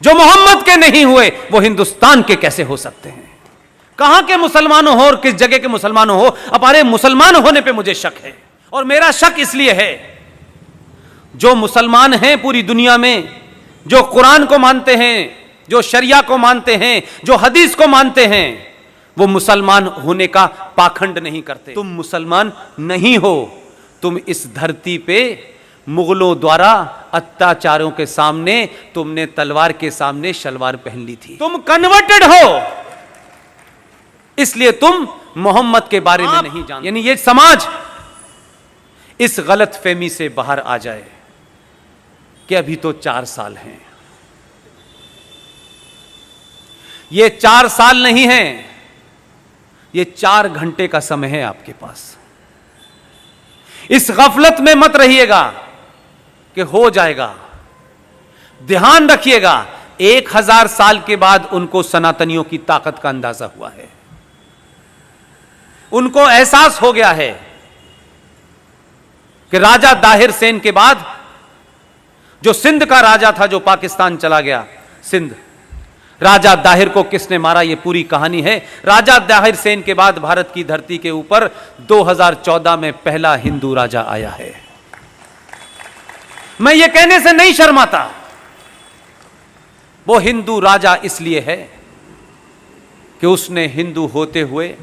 जो मोहम्मद के नहीं हुए वो हिंदुस्तान के कैसे हो सकते हैं? कहां के मुसलमानों हो और किस जगह के मुसलमानों हो, हमारे मुसलमान होने पे मुझे शक है। और मेरा शक इसलिए है, जो मुसलमान हैं पूरी दुनिया में, जो कुरान को मानते हैं, जो शरिया को मानते हैं, जो हदीस को मानते हैं, वो मुसलमान होने का पाखंड नहीं करते। तुम मुसलमान नहीं हो, तुम इस धरती पे मुगलों द्वारा अत्याचारों के सामने तुमने तलवार के सामने शलवार पहन ली थी। तुम कन्वर्टेड हो, इसलिए तुम मोहम्मद के बारे में नहीं जानते। यानी ये समाज इस गलत फहमी से बाहर आ जाए कि अभी तो 4 साल हैं। ये 4 साल नहीं है, ये 4 घंटे का समय है आपके पास। इस गफलत में मत रहिएगा कि हो जाएगा। ध्यान रखिएगा, 1000 साल के बाद उनको सनातनियों की ताकत का अंदाजा हुआ है। उनको एहसास हो गया है कि राजा दाहिर सेन के बाद जो सिंध का राजा था, जो पाकिस्तान चला गया, सिंध, राजा दाहिर को किसने मारा, यह पूरी कहानी है। राजा दाहिर सेन के बाद भारत की धरती के ऊपर 2014 में पहला हिंदू राजा आया है। मैं ये कहने से नहीं शर्माता, वो हिंदू राजा इसलिए है कि उसने हिंदू होते हुए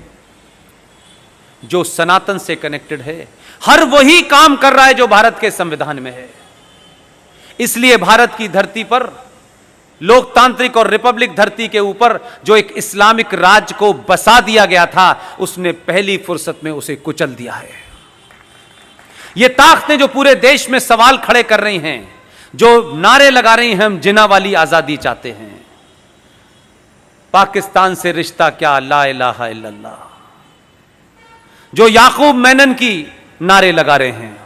जो सनातन से कनेक्टेड है, हर वही काम कर रहा है जो भारत के संविधान में है। इसलिए भारत की धरती पर, लोकतांत्रिक और रिपब्लिक धरती के ऊपर जो एक इस्लामिक राज को बसा दिया गया था, उसने पहली फुर्सत में उसे कुचल दिया है। ये ताकतें जो पूरे देश में सवाल खड़े कर रही हैं, जो नारे लगा रही हैं, हम जिना वाली आजादी चाहते हैं, पाकिस्तान से रिश्ता क्या, ला इलाहा इल्लल्लाह, जो याकूब मेनन की नारे लगा रहे हैं,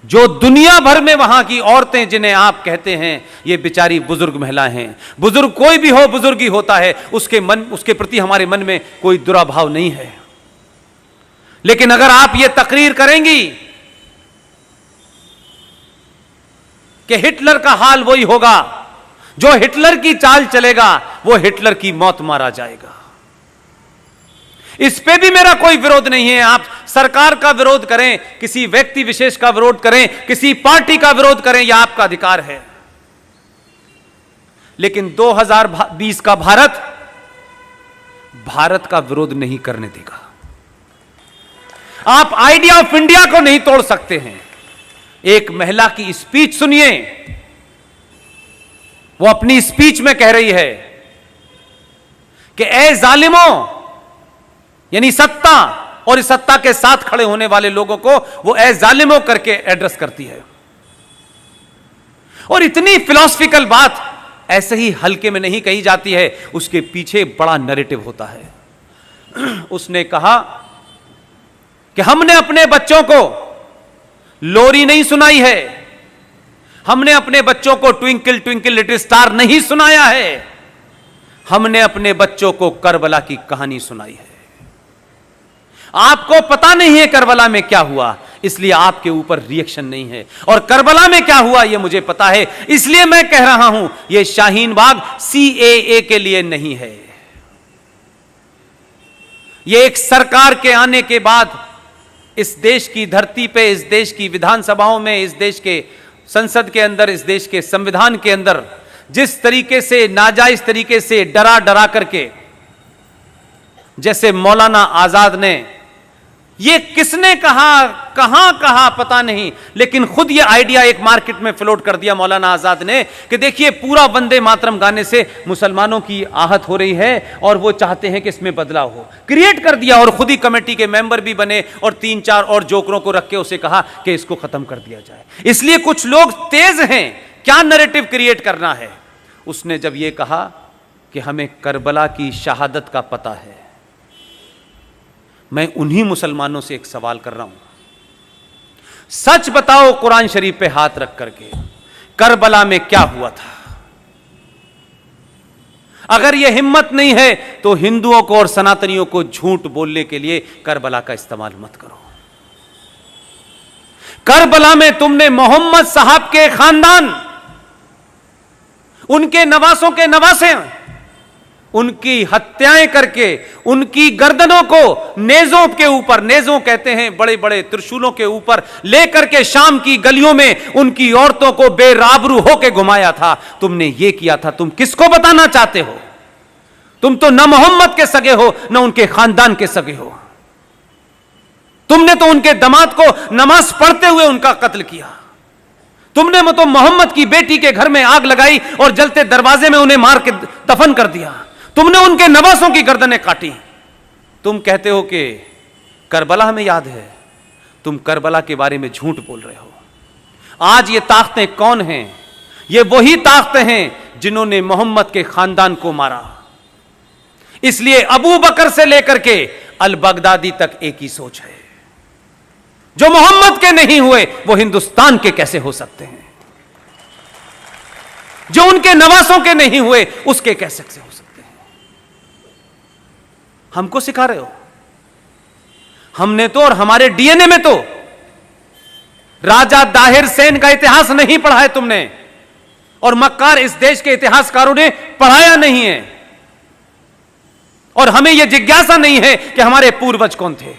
जो दुनिया भर में वहां की औरतें जिन्हें आप कहते हैं ये बेचारी बुजुर्ग महिलाएं हैं, बुजुर्ग कोई भी हो, बुजुर्ग ही होता है, उसके प्रति हमारे मन में कोई दुराभाव नहीं है। लेकिन अगर आप ये तकरीर करेंगी कि हिटलर का हाल वही होगा, जो हिटलर की चाल चलेगा वो हिटलर की मौत मारा जाएगा, इस पे भी मेरा कोई विरोध नहीं है। आप सरकार का विरोध करें, किसी व्यक्ति विशेष का विरोध करें, किसी पार्टी का विरोध करें, यह आपका अधिकार है। लेकिन 2020 का भारत का विरोध नहीं करने देगा। आप आइडिया ऑफ इंडिया को नहीं तोड़ सकते हैं। एक महिला की स्पीच सुनिए, वो अपनी स्पीच में कह रही है कि ए जालिमों, यानी सत्ता और इस सत्ता के साथ खड़े होने वाले लोगों को वो ए जालिमों करके एड्रेस करती है। और इतनी फिलॉसफिकल बात ऐसे ही हल्के में नहीं कही जाती है, उसके पीछे बड़ा नैरेटिव होता है। उसने कहा कि हमने अपने बच्चों को लोरी नहीं सुनाई है, हमने अपने बच्चों को ट्विंकल ट्विंकल लिटिल स्टार नहीं सुनाया है, हमने अपने बच्चों को करबला की कहानी सुनाई है। आपको पता नहीं है करबला में क्या हुआ, इसलिए आपके ऊपर रिएक्शन नहीं है, और करबला में क्या हुआ यह मुझे पता है, इसलिए मैं कह रहा हूं यह शाहीन बाग CAA के लिए नहीं है। यह एक सरकार के आने के बाद इस देश की धरती पे, इस देश की विधानसभाओं में, इस देश के संसद के अंदर, इस देश के संविधान के अंदर जिस तरीके से नाजायज तरीके से डरा डरा करके, जैसे मौलाना आजाद ने, ये किसने कहा, कहां कहा पता नहीं, लेकिन खुद ये आइडिया एक मार्केट में फ्लोट कर दिया मौलाना आजाद ने कि देखिए पूरा वंदे मातरम गाने से मुसलमानों की आहत हो रही है और वो चाहते हैं कि इसमें बदलाव हो, क्रिएट कर दिया। और खुद ही कमेटी के मेंबर भी बने और 3-4 और जोकरों को रख के उसे कहा कि इसको खत्म कर दिया जाए। इसलिए कुछ लोग तेज हैं क्या नैरेटिव क्रिएट करना है। उसने जब यह कहा कि हमें करबला की शहादत का पता है, मैं उन्हीं मुसलमानों से एक सवाल कर रहा हूं, सच बताओ कुरान शरीफ पे हाथ रख करके, करबला में क्या हुआ था? अगर यह हिम्मत नहीं है तो हिंदुओं को और सनातनियों को झूठ बोलने के लिए करबला का इस्तेमाल मत करो। करबला में तुमने मोहम्मद साहब के खानदान, उनके नवासों के नवासे उनकी हत्याएं करके उनकी गर्दनों को नेजों के ऊपर, नेजों कहते हैं बड़े बड़े त्रिशूलों के ऊपर लेकर के शाम की गलियों में उनकी औरतों को बेराबरू होके घुमाया था। तुमने ये किया था, तुम किसको बताना चाहते हो? तुम तो न मोहम्मद के सगे हो न उनके खानदान के सगे हो। तुमने तो उनके दामाद को नमाज पढ़ते हुए उनका कत्ल किया। तुमने तो मोहम्मद की बेटी के घर में आग लगाई और जलते दरवाजे में उन्हें मार के दफन कर दिया। तुमने उनके नवासों की गर्दनें काटी। तुम कहते हो कि करबला हमें याद है। तुम करबला के बारे में झूठ बोल रहे हो। आज ये ताकतें कौन हैं? ये वही ताकतें हैं जिन्होंने मोहम्मद के खानदान को मारा। इसलिए अबू बकर से लेकर के अल बगदादी तक एक ही सोच है, जो मोहम्मद के नहीं हुए वो हिंदुस्तान के कैसे हो सकते हैं? जो उनके नवासों के नहीं हुए उसके कैसे हो सकते हैं? हमको सिखा रहे हो? हमने तो और हमारे डीएनए में तो राजा दाहिर सेन का इतिहास नहीं पढ़ा है तुमने, और मक्कार इस देश के इतिहासकारों ने पढ़ाया नहीं है, और हमें यह जिज्ञासा नहीं है कि हमारे पूर्वज कौन थे।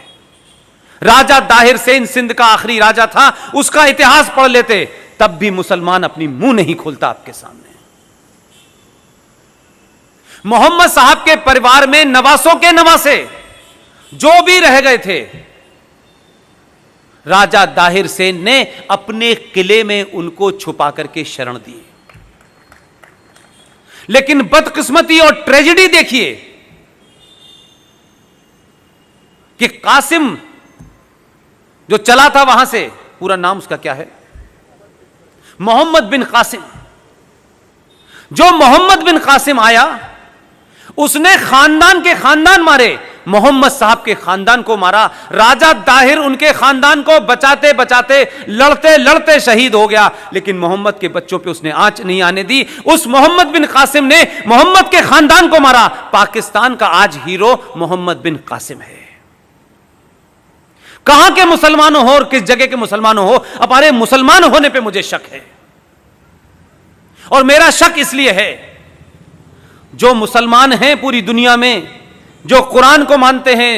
राजा दाहिर सेन सिंध का आखिरी राजा था, उसका इतिहास पढ़ लेते, तब भी मुसलमान अपनी मुंह नहीं खोलता आपके सामने। मोहम्मद साहब के परिवार में नवासों के नवासे जो भी रह गए थे, राजा दाहिर सेन ने अपने किले में उनको छुपा करके शरण दी। लेकिन बदकिस्मती और ट्रेजेडी देखिए कि कासिम जो चला था वहां से, पूरा नाम उसका क्या है, मोहम्मद बिन कासिम। जो मोहम्मद बिन कासिम आया, उसने खानदान के खानदान मारे, मोहम्मद साहब के खानदान को मारा। राजा दाहिर उनके खानदान को बचाते बचाते लड़ते लड़ते शहीद हो गया, लेकिन मोहम्मद के बच्चों पे उसने आंच नहीं आने दी। उस मोहम्मद बिन कासिम ने मोहम्मद के खानदान को मारा। पाकिस्तान का आज हीरो मोहम्मद बिन कासिम है। कहां के मुसलमानों हो और किस जगह के मुसलमानों हो, हमारे मुसलमान होने पे मुझे शक है। और मेरा शक इसलिए है, जो मुसलमान हैं पूरी दुनिया में, जो कुरान को मानते हैं,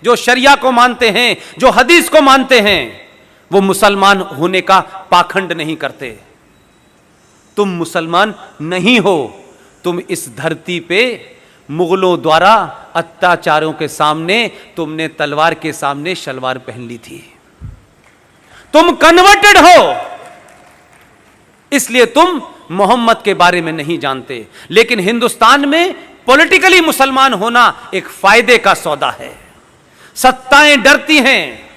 जो शरिया को मानते हैं, जो हदीस को मानते हैं, वो मुसलमान होने का पाखंड नहीं करते। तुम मुसलमान नहीं हो, तुम इस धरती पे मुगलों द्वारा अत्याचारों के सामने तुमने तलवार के सामने शलवार पहन ली थी। तुम कन्वर्टेड हो, इसलिए तुम मोहम्मद के बारे में नहीं जानते। लेकिन हिंदुस्तान में पॉलिटिकली मुसलमान होना एक फायदे का सौदा है। सत्ताएं डरती हैं,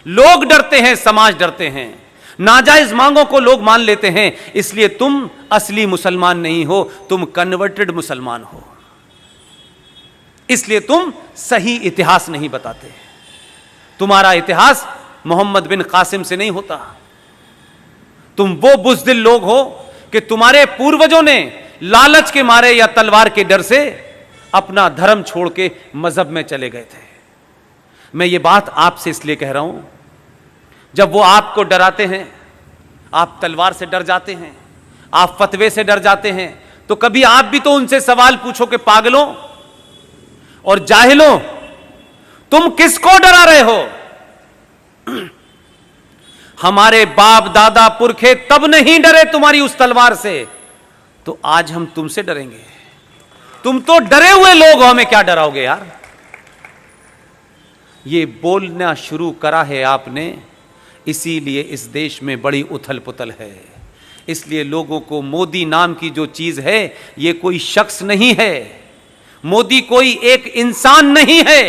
लोग डरते हैं, समाज डरते हैं, नाजायज मांगों को लोग मान लेते हैं। इसलिए तुम असली मुसलमान नहीं हो, तुम कन्वर्टेड मुसलमान हो। इसलिए तुम सही इतिहास नहीं बताते। तुम्हारा इतिहास मोहम्मद बिन कासिम से नहीं होता। तुम वो बुज़दिल लोग हो कि तुम्हारे पूर्वजों ने लालच के मारे या तलवार के डर से अपना धर्म छोड़ के मजहब में चले गए थे। मैं ये बात आपसे इसलिए कह रहा हूं, जब वो आपको डराते हैं, आप तलवार से डर जाते हैं, आप फतवे से डर जाते हैं, तो कभी आप भी तो उनसे सवाल पूछो कि पागलों और जाहिलों, तुम किसको डरा रहे हो? हमारे बाप दादा पुरखे तब नहीं डरे तुम्हारी उस तलवार से, तो आज हम तुमसे डरेंगे? तुम तो डरे हुए लोग हो, हमें क्या डराओगे यार? ये बोलना शुरू करा है आपने, इसीलिए इस देश में बड़ी उथल पुथल है। इसलिए लोगों को मोदी नाम की जो चीज है, ये कोई शख्स नहीं है, मोदी कोई एक इंसान नहीं है।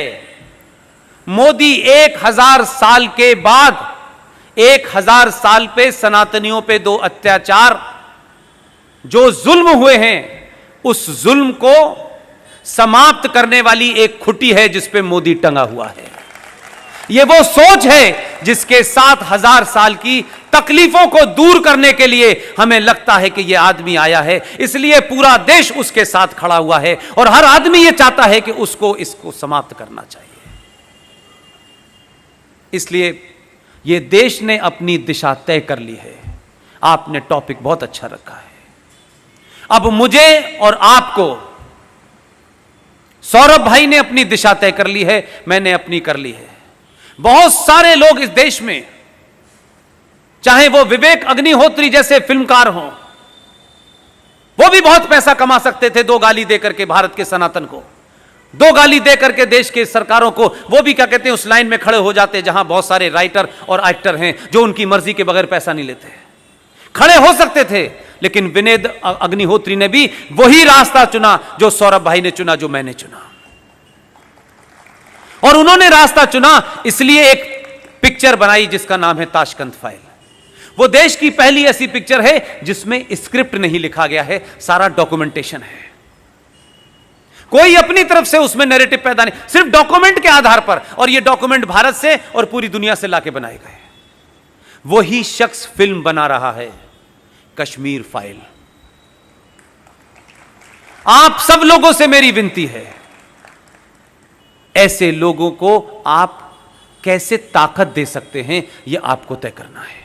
मोदी 1000 साल के बाद, 1000 साल पे सनातनियों पे 2 अत्याचार जो जुल्म हुए हैं, उस जुल्म को समाप्त करने वाली एक खुटी है जिस पे मोदी टंगा हुआ है। ये वो सोच है जिसके 7000 साल की तकलीफों को दूर करने के लिए हमें लगता है कि यह आदमी आया है, इसलिए पूरा देश उसके साथ खड़ा हुआ है और हर आदमी यह चाहता है कि इसको समाप्त करना चाहिए। इसलिए यह देश ने अपनी दिशा तय कर ली है। आपने टॉपिक बहुत अच्छा रखा है। अब मुझे और आपको, सौरभ भाई ने अपनी दिशा तय कर ली है, मैंने अपनी कर ली है। बहुत सारे लोग इस देश में, चाहे वो विवेक अग्निहोत्री जैसे फिल्मकार हों, वो भी बहुत पैसा कमा सकते थे 2 गाली देकर के भारत के सनातन को, 2 गाली देकर के देश के सरकारों को। वो भी क्या कहते हैं, उस लाइन में खड़े हो जाते जहां बहुत सारे राइटर और एक्टर हैं जो उनकी मर्जी के बगैर पैसा नहीं लेते। खड़े हो सकते थे, लेकिन विवेक अग्निहोत्री ने भी वही रास्ता चुना जो सौरभ भाई ने चुना, जो मैंने चुना। और उन्होंने रास्ता चुना इसलिए एक पिक्चर बनाई जिसका नाम है ताशकंद फाइल। वो देश की पहली ऐसी पिक्चर है जिसमें स्क्रिप्ट नहीं लिखा गया है, सारा डॉक्यूमेंटेशन है। कोई अपनी तरफ से उसमें नैरेटिव पैदा नहीं, सिर्फ डॉक्यूमेंट के आधार पर। और ये डॉक्यूमेंट भारत से और पूरी दुनिया से लाके बनाए गए। वही शख्स फिल्म बना रहा है कश्मीर फाइल। आप सब लोगों से मेरी विनती है, ऐसे लोगों को आप कैसे ताकत दे सकते हैं, यह आपको तय करना है।